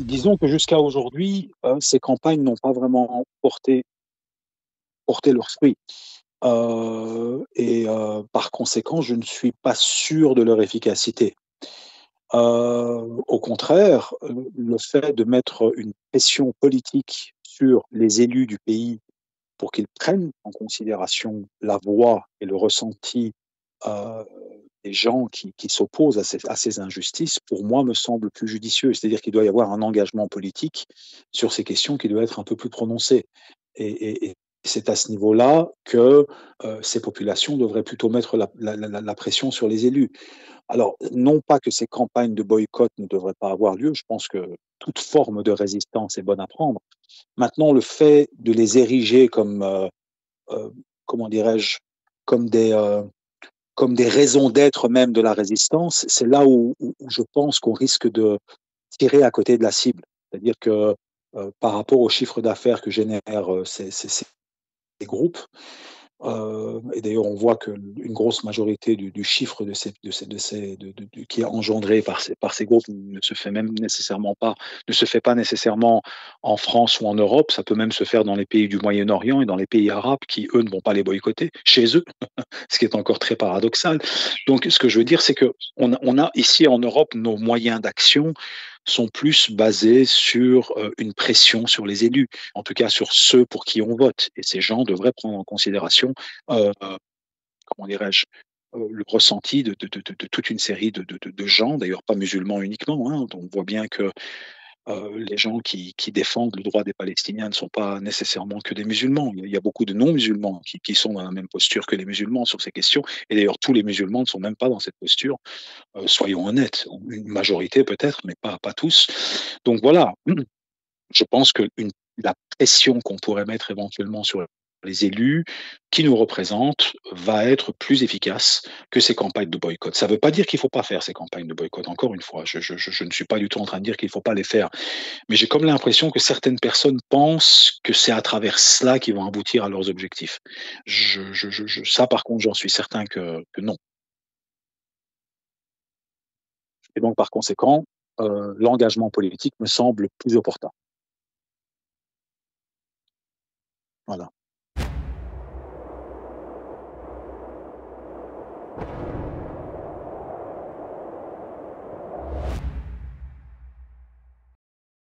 Disons que jusqu'à aujourd'hui, ces campagnes n'ont pas vraiment porté leurs fruits. Par conséquent, je ne suis pas sûr de leur efficacité. Au contraire, le fait de mettre une pression politique sur les élus du pays pour qu'ils prennent en considération la voix et le ressenti euh, des gens qui s'opposent à ces injustices, pour moi, me semble plus judicieux. C'est-à-dire qu'il doit y avoir un engagement politique sur ces questions qui doit être un peu plus prononcé. Et c'est à ce niveau-là que ces populations devraient plutôt mettre la pression sur les élus. Alors, non pas que ces campagnes de boycott ne devraient pas avoir lieu, je pense que toute forme de résistance est bonne à prendre. Maintenant, le fait de les ériger comme, euh, comment dirais-je, comme comme des raisons d'être même de la résistance, c'est là où je pense qu'on risque de tirer à côté de la cible. C'est-à-dire que par rapport au chiffre d'affaires que génèrent ces groupes, et d'ailleurs, on voit qu'une grosse majorité du chiffre qui est engendré par ces groupes ne se fait pas nécessairement en France ou en Europe. Ça peut même se faire dans les pays du Moyen-Orient et dans les pays arabes qui, eux, ne vont pas les boycotter chez eux, ce qui est encore très paradoxal. Donc, ce que je veux dire, c'est que on a ici en Europe nos moyens d'action sont plus basés sur une pression sur les élus, en tout cas sur ceux pour qui on vote. Et ces gens devraient prendre en considération, euh, comment dirais-je, le ressenti de toute une série de gens, d'ailleurs pas musulmans uniquement. Hein. On voit bien que les gens qui défendent le droit des Palestiniens ne sont pas nécessairement que des musulmans. Il y a beaucoup de non-musulmans qui sont dans la même posture que les musulmans sur ces questions. Et d'ailleurs, tous les musulmans ne sont même pas dans cette posture. Soyons honnêtes, une majorité peut-être, mais pas tous. Donc voilà, je pense que la pression qu'on pourrait mettre éventuellement sur les élus qui nous représentent va être plus efficace que ces campagnes de boycott. Ça ne veut pas dire qu'il ne faut pas faire ces campagnes de boycott, encore une fois. Je ne suis pas du tout en train de dire qu'il ne faut pas les faire. Mais j'ai comme l'impression que certaines personnes pensent que c'est à travers cela qu'ils vont aboutir à leurs objectifs. Ça, par contre, j'en suis certain que non. Et donc, par conséquent, l'engagement politique me semble plus opportun. Voilà.